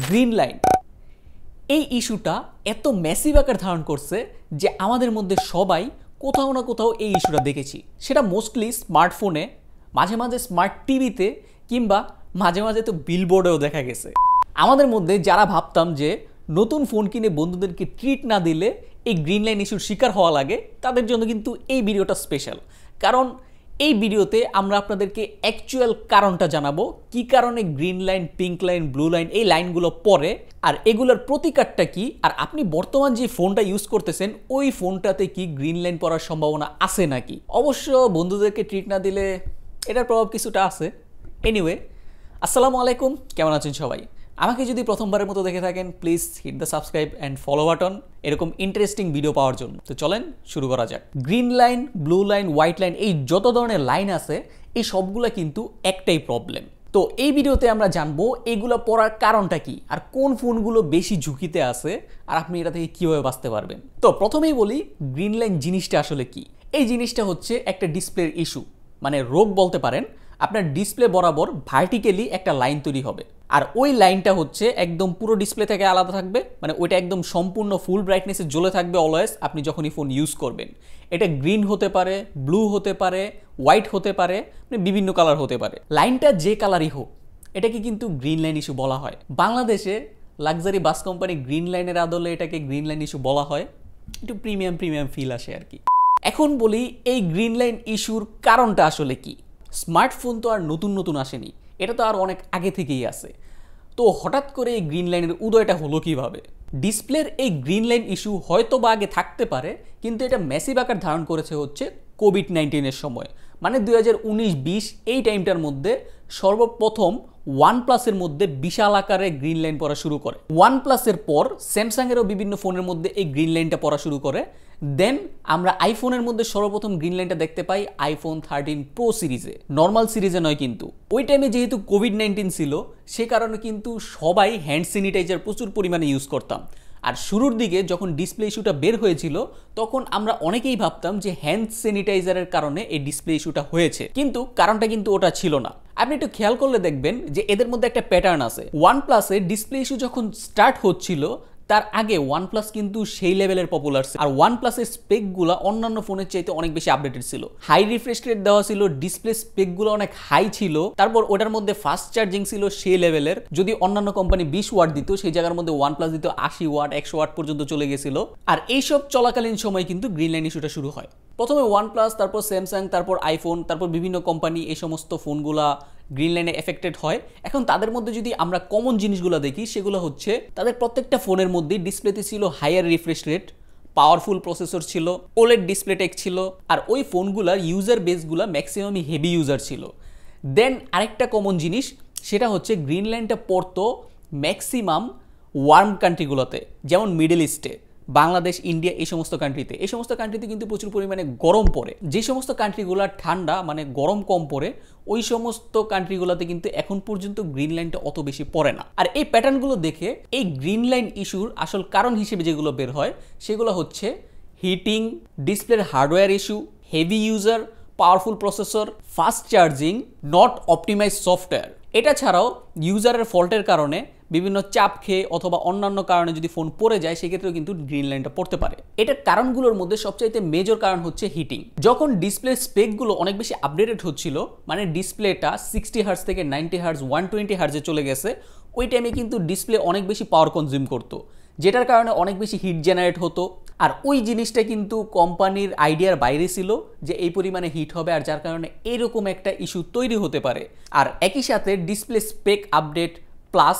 Green line এই ইস্যুটা এত ম্যাসিভ আকার ধারণ করছে যে আমাদের মধ্যে সবাই কোথাও না কোথাও এই ইস্যুটা দেখেছি। সেটা মোস্টলি স্মার্টফোনে, মাঝে মাঝে স্মার্ট টিভিতে, কিংবা মাঝে মাঝে তো বিলবোর্ডেও দেখা গেছে। আমাদের মধ্যে যারা ভাবতাম যে নতুন ফোন কিনে বন্ধুদেরকে ট্রিট না দিলে এই গ্রিন লাইন ইস্যুর শিকার হওয়া লাগে, তাদের জন্য কিন্তু এই ভিডিওটা স্পেশাল। কারণ এই ভিডিওতে আমরা আপনাদেরকে অ্যাকচুয়াল কারণটা জানাবো, কি কারণে green line, pink line, blue line এই লাইনগুলো পড়ে, আর এগুলোর প্রতিকারটা কি, আর আপনি বর্তমান যে ফোনটা ইউজ করতেছেন ওই ফোনটাতে কি গ্রিন লাইন পড়ার সম্ভাবনা আছে নাকি। অবশ্য বন্ধুদেরকে ট্রিট না দিলে এটার প্রভাব কিছুটা আছে। এনিওয়ে, আসসালামু আলাইকুম, কেমন আছেন সবাই? আমাকে যদি প্রথমবারের মতো দেখে থাকেন, please hit the subscribe and follow button এরকম ইন্টারেস্টিং ভিডিও পাওয়ার জন্য। তো চলেন শুরু করা যাক। Green line, blue line, white line, এই যত ধরনের লাইন আছে এই সবগুলো কিন্তু একটাই প্রবলেম। তো এই ভিডিওতে আমরা জানবো এগুলো পড়ার কারণটা কি, আর কোন ফোনগুলো বেশি ঝুঁকিতে আছে, আর আপনি এটা থেকে কীভাবে বাঁচতে পারবেন। তো প্রথমেই বলি গ্রিন লাইন জিনিসটা আসলে কি। এই জিনিসটা হচ্ছে একটা ডিসপ্লের ইস্যু, মানে রোগ বলতে পারেন। আপনার ডিসপ্লে বরাবর ভার্টিক্যালি একটা লাইন তৈরি হবে, আর ওই লাইনটা হচ্ছে একদম পুরো ডিসপ্লে থেকে আলাদা থাকবে, মানে ওইটা একদম সম্পূর্ণ ফুল ব্রাইটনেসে জ্বলে থাকবে অলওয়েজ আপনি যখনই ফোন ইউজ করবেন। এটা গ্রিন হতে পারে, ব্লু হতে পারে, হোয়াইট হতে পারে, মানে বিভিন্ন কালার হতে পারে। লাইনটা যে কালারই হোক এটাকে কিন্তু গ্রিন লাইন ইস্যু বলা হয়। বাংলাদেশে লাক্সারি বাস কোম্পানি গ্রিন লাইনের আদলে এটাকে গ্রিন লাইন ইস্যু বলা হয়, একটু প্রিমিয়াম ফিল আসে আর কি। এখন বলি এই গ্রিন লাইন ইস্যুর কারণটা আসলে কি। স্মার্টফোন তো আর নতুন আসেনি, এটা তো আর অনেক আগে থেকেই আছে। তো হঠাৎ করে এই গ্রিন লাইনের উদয়টা হলো কিভাবে? ডিসপ্লের এই গ্রিন লাইন ইস্যু হয়তো বা আগে থাকতে পারে, কিন্তু এটা ম্যাসিভ আকার ধারণ করেছে হচ্ছে কোভিড-19 সময়, মানে 2019-20 এই টাইমটার মধ্যে সর্বপ্রথম ওয়ানপ্লাসের মধ্যে বিশাল আকারে গ্রিন লাইন পড়া শুরু করে। ওয়ানপ্লাসের পর স্যামসাংয়েরও বিভিন্ন ফোনের মধ্যে এই গ্রিন লাইনটা পড়া শুরু করে। দেন আমরা আইফোনের মধ্যে সর্বপ্রথম গ্রিন লাইনটা দেখতে পাই আইফোন 13 প্রো সিরিজে, নর্মাল সিরিজে নয়। কিন্তু ওই টাইমে যেহেতু কোভিড-19 ছিল, সে কারণে কিন্তু সবাই হ্যান্ড স্যানিটাইজার প্রচুর পরিমাণে ইউজ করতাম। আর শুরুর দিকে যখন ডিসপ্লে ইস্যুটা বের হয়েছিল তখন আমরা অনেকেই ভাবতাম যে হ্যান্ড স্যানিটাইজারের কারণে এই ডিসপ্লে ইস্যুটা হয়েছে, কিন্তু কারণটা কিন্তু ওটা ছিল না। আপনি একটু খেয়াল করলে দেখবেন যে এদের মধ্যে একটা প্যাটার্ন আছে। ওয়ানপ্লাসে ডিসপ্লে ইস্যু যখন স্টার্ট হচ্ছিল তার আগে ওয়ানপ্লাস কিন্তু সেই লেভেলের পপুলার ছিল, আর ওয়ানপ্লাসের স্পেকগুলো অন্যান্য ফোনের চাইতে অনেক বেশি আপডেটেড ছিল। হাই রিফ্রেশ রেট দেওয়া ছিল, ডিসপ্লে স্পেকগুলো অনেক হাই ছিল, তারপর ওটার মধ্যে ফাস্ট চার্জিং ছিল সেই লেভেলের। যদি অন্যান্য কোম্পানি 20 ওয়াট দিত, সেই জায়গার মধ্যে ওয়ানপ্লাস দিত 80 ওয়াট, 100 ওয়াট পর্যন্ত চলে গেছিল। আর এইসব চলাকালীন সময় কিন্তু গ্রিন লাইন ইস্যুটা শুরু হয়। প্রথমে ওয়ানপ্লাস, তারপর স্যামসাং, তারপর আইফোন, তারপর বিভিন্ন কোম্পানি, এই সমস্ত ফোনগুলা গ্রিন লাইনে এফেক্টেড হয়। এখন তাদের মধ্যে যদি আমরা কমন জিনিসগুলো দেখি, সেগুলো হচ্ছে তাদের প্রত্যেকটা ফোনের মধ্যেই ডিসপ্লেতে ছিল higher refresh rate, powerful processor ছিল, ওলেড ডিসপ্লে টেক ছিল, আর ওই ফোনগুলার ইউজার বেসগুলো ম্যাক্সিমামই হেভি ইউজার ছিল। দেন আরেকটা কমন জিনিস, সেটা হচ্ছে গ্রিন লাইনটা পড়তো ম্যাক্সিমাম ওয়ার্ম কান্ট্রিগুলোতে, যেমন মিডল ইস্টে, বাংলাদেশ, ইন্ডিয়া, এই সমস্ত কান্ট্রিতে। এই সমস্ত কান্ট্রিতে কিন্তু প্রচুর পরিমাণে গরম পড়ে। যে সমস্ত কান্ট্রিগুলো ঠান্ডা, মানে গরম কম পড়ে, ওই সমস্ত কান্ট্রিগুলোতে কিন্তু এখন পর্যন্ত গ্রিন লাইনটা অত বেশি পড়ে না। আর এই প্যাটার্নগুলো দেখে এই গ্রিন লাইন ইস্যুর আসল কারণ হিসেবে যেগুলো বের হয় সেগুলো হচ্ছে হিটিং, ডিসপ্লের hardware issue, heavy user, powerful processor, fast charging, not optimize software. এটা ছাড়াও ইউজারের ফল্টের কারণে, বিভিন্ন চাপ খেয়ে অথবা অন্যান্য কারণে যদি ফোন পড়ে যায়, সেক্ষেত্রেও কিন্তু গ্রিন লাইনটা পড়তে পারে। এটার কারণগুলোর মধ্যে সবচাইতে মেজর কারণ হচ্ছে হিটিং। যখন ডিসপ্লে স্পেকগুলো অনেক বেশি আপডেটেড হচ্ছিল, মানে ডিসপ্লেটা 60 হার্জ থেকে 90 হার্জ, 120 হার্জে চলে গেছে, ওই টাইমে কিন্তু ডিসপ্লে অনেক বেশি পাওয়ার কনজিউম করতো, যেটার কারণে অনেক বেশি হিট জেনারেট হতো। আর ওই জিনিসটা কিন্তু কোম্পানির আইডিয়ার বাইরে ছিল যে এই পরিমাণে হিট হবে, আর যার কারণে এরকম একটা ইস্যু তৈরি হতে পারে। আর একই সাথে display spec update plus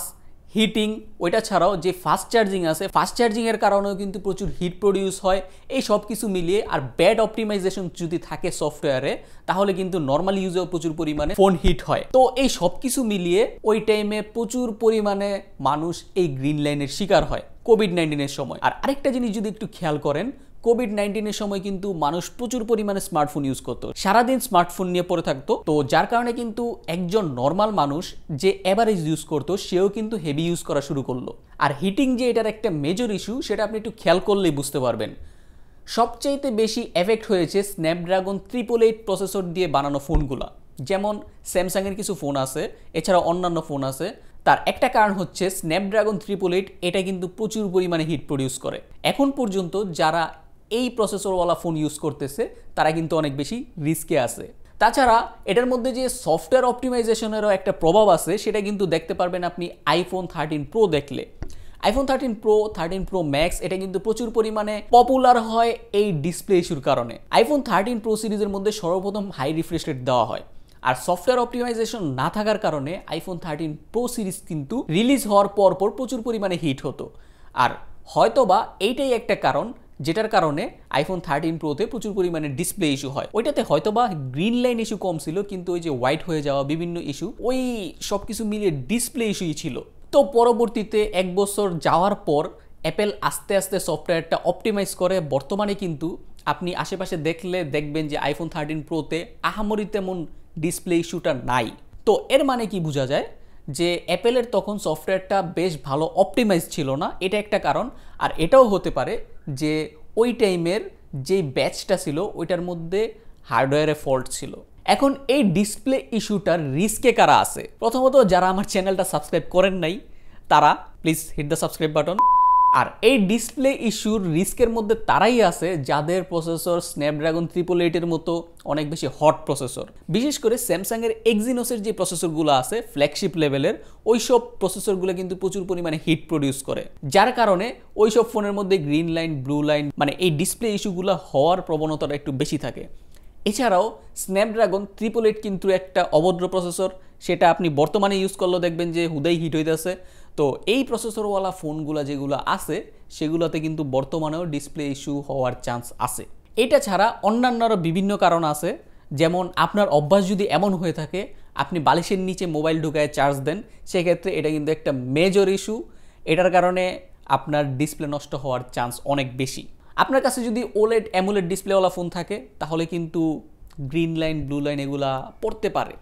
heating, ওইটা ছাড়াও যে ফাস্ট চার্জিং আছে, ফাস্ট চার্জিংয়ের কারণেও কিন্তু প্রচুর হিট প্রডিউস হয়। এই সব কিছু মিলিয়ে, আর ব্যাড অপটিমাইজেশন যদি থাকে সফটওয়্যারে, তাহলে কিন্তু নর্মাল ইউজেও প্রচুর পরিমাণে ফোন হিট হয়। তো এই সব কিছু মিলিয়ে ওই টাইমে প্রচুর পরিমাণে মানুষ এই গ্রিন লাইনের শিকার হয় কোভিড-19 সময়। আর আরেকটা জিনিস যদি একটু খেয়াল করেন, কোভিড-19 সময় কিন্তু মানুষ প্রচুর পরিমাণে স্মার্টফোন ইউজ করতো, সারাদিন স্মার্টফোন নিয়ে পড়ে থাকতো। তো যার কারণে কিন্তু একজন নর্মাল মানুষ যে এভারেজ ইউজ করতো, সেও কিন্তু হেভি ইউজ করা শুরু করলো। আর হিটিং যে এটার একটা মেজর ইস্যু, সেটা আপনি একটু খেয়াল করলেই বুঝতে পারবেন। সবচাইতে বেশি এফেক্ট হয়েছে স্ন্যাপড্রাগন 888 প্রসেসর দিয়ে বানানো ফোনগুলা, যেমন স্যামসাংয়ের কিছু ফোন আছে, এছাড়া অন্যান্য ফোন আছে, তার একটা কারণ হচ্ছে স্ন্যাপড্রাগন 888 এটা কিন্তু প্রচুর পরিমাণে হিট প্রডিউস করে। এখন পর্যন্ত যারা এই প্রসেসরওয়ালা ফোন ইউজ করতেছে তারা কিন্তু অনেক বেশি রিস্কে আছে। তাছাড়া এটার মধ্যে যে সফটওয়্যার অপটিমাইজেশনেরও একটা প্রভাব আছে সেটা কিন্তু দেখতে পারবেন আপনি আইফোন 13 প্রো দেখলে। আইফোন 13 প্রো, 13 প্রো ম্যাক্স এটা কিন্তু প্রচুর পরিমাণে পপুলার হয় এই ডিসপ্লে ইস্যুর কারণে। আইফোন 13 প্রো সিরিজের মধ্যে সর্বপ্রথম হাই রিফ্রেশ রেট দেওয়া হয়, আর সফটওয়্যার অপটিমাইজেশন না থাকার কারণে আইফোন 13 প্রো সিরিজ কিন্তু রিলিজ হওয়ার পর প্রচুর পরিমাণে হিট হতো। আর হয়তোবা এইটাই একটা কারণ যেটার কারণে আইফোন 13 প্রোতে প্রচুর পরিমাণে ডিসপ্লে ইস্যু হয়। ওইটাতে হয়তোবা গ্রিন লাইন ইস্যু কম ছিল, কিন্তু ওই যে হোয়াইট হয়ে যাওয়া বিভিন্ন ইস্যু, ওই সব কিছু মিলিয়ে ডিসপ্লে ইস্যুই ছিল। তো পরবর্তীতে 1 বছর যাওয়ার পর অ্যাপেল আস্তে আস্তে সফটওয়্যারটা অপটিমাইজ করে বর্তমানে কিন্তু আপনি আশেপাশে দেখলে দেখবেন যে আইফোন 13 প্রোতে আহামরি তেমন ডিসপ্লে ইস্যুটা নাই। তো এর মানে কি বোঝা যায় যে অ্যাপেলের তখন সফটওয়্যারটা বেশ ভালো অপটিমাইজ ছিল না, এটা একটা কারণ। আর এটাও হতে পারে যে ওই টাইমের যে ব্যাচটা ছিল ওইটার মধ্যে হার্ডওয়্যারে ফল্ট ছিল। এখন এই ডিসপ্লে ইস্যুটার রিস্কে কারা আছে? প্রথমত যারা আমার চ্যানেলটা সাবস্ক্রাইব করেন নাই তারা please hit the subscribe button. আর এই ডিসপ্লে ইস্যুর রিস্কের মধ্যে তারাই আছে যাদের প্রসেসর স্ন্যাপড্রাগন 888 মতো অনেক বেশি হট প্রসেসর। বিশেষ করে স্যামসাংয়ের এক্সিনোসের যে প্রসেসরগুলো আছে ফ্ল্যাগশিপ লেভেলের, ওই সব প্রসেসরগুলো কিন্তু প্রচুর পরিমাণে হিট প্রডিউস করে, যার কারণে ওই সব ফোনের মধ্যে গ্রিন লাইন, ব্লু লাইন মানে এই ডিসপ্লে ইস্যুগুলো হওয়ার প্রবণতাটা একটু বেশি থাকে। এছাড়াও স্ন্যাপড্রাগন 888 কিন্তু একটা অভদ্র প্রসেসর, সেটা আপনি বর্তমানে ইউজ করলেও দেখবেন যে হুদাই হিট হইতেছে। তো এই প্রসেসরওয়ালা ফোনগুলো যেগুলো আছে সেগুলোতে কিন্তু বর্তমানেও ডিসপ্লে ইস্যু হওয়ার চান্স আছে। এটা ছাড়া অন্যান্যরও বিভিন্ন কারণ আছে, যেমন আপনার অভ্যাস যদি এমন হয়ে থাকে আপনি বালিশের নিচে মোবাইল ঢুকায় চার্জ দেন, সেক্ষেত্রে এটা কিন্তু একটা মেজর ইস্যু। এটার কারণে আপনার ডিসপ্লে নষ্ট হওয়ার চান্স অনেক বেশি। আপনার কাছে যদি ওলেড অ্যামোলেড ডিসপ্লেওয়ালা ফোন থাকে তাহলে কিন্তু গ্রিন লাইন, ব্লু লাইন এগুলা পড়তে পারে,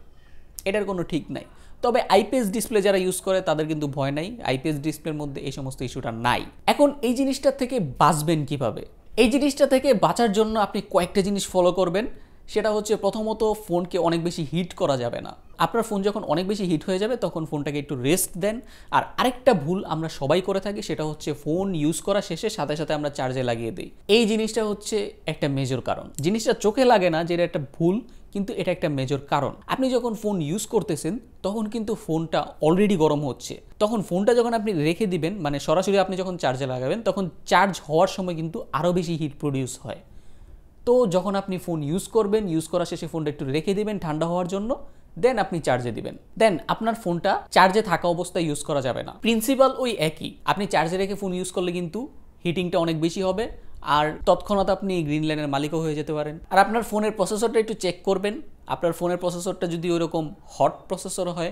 এটার কোনো ঠিক নাই। তবে আইপিএস ডিসপ্লে যারা ইউজ করে তাদের কিন্তু ভয় নাই, আইপিএস ডিসপ্লের মধ্যে এই সমস্ত ইস্যুটা নাই। এখন এই জিনিসটা থেকে বাঁচবেন কিভাবে? এই জিনিসটা থেকে বাঁচার জন্য আপনি কয়েকটা জিনিস ফলো করবেন। সেটা হচ্ছে প্রথমত ফোনকে অনেক বেশি হিট করা যাবে না। আপনার ফোন যখন অনেক বেশি হিট হয়ে যাবে তখন ফোনটাকে একটু রেস্ট দেন। আর আরেকটা ভুল আমরা সবাই করে থাকি, সেটা হচ্ছে ফোন ইউজ করা শেষে সাথে সাথে আমরা চার্জে লাগিয়ে দিই। এই জিনিসটা হচ্ছে একটা মেজর কারণ। জিনিসটা চোখে লাগে না যে এটা একটা ভুল, কিন্তু এটা একটা মেজর কারণ। আপনি যখন ফোন ইউজ করতেছেন তখন কিন্তু ফোনটা অলরেডি গরম হচ্ছে, তখন ফোনটা যখন আপনি রেখে দিবেন মানে সরাসরি আপনি যখন চার্জে লাগাবেন তখন চার্জ হওয়ার সময় কিন্তু আরও বেশি হিট প্রডিউস হয়। তো যখন আপনি ফোন ইউজ করবেন, ইউজ করার শেষে ফোনটা একটু রেখে দিবেন ঠান্ডা হওয়ার জন্য, দেন আপনি চার্জে দিবেন। দেন আপনার ফোনটা চার্জে থাকা অবস্থায় ইউজ করা যাবে না। প্রিন্সিপাল ওই একই, আপনি চার্জে রেখে ফোন ইউজ করলে কিন্তু হিটিংটা অনেক বেশি হবে, আর তৎক্ষণাৎ আপনি গ্রিন লাইনের মালিকও হয়ে যেতে পারেন। আর আপনার ফোনের প্রসেসরটা একটু চেক করবেন। আপনার ফোনের প্রসেসরটা যদি ওইরকম হট প্রসেসর হয়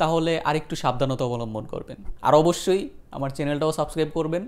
তাহলে আরেকটু সাবধানতা অবলম্বন করবেন। আর অবশ্যই আমার চ্যানেলটাও সাবস্ক্রাইব করবেন।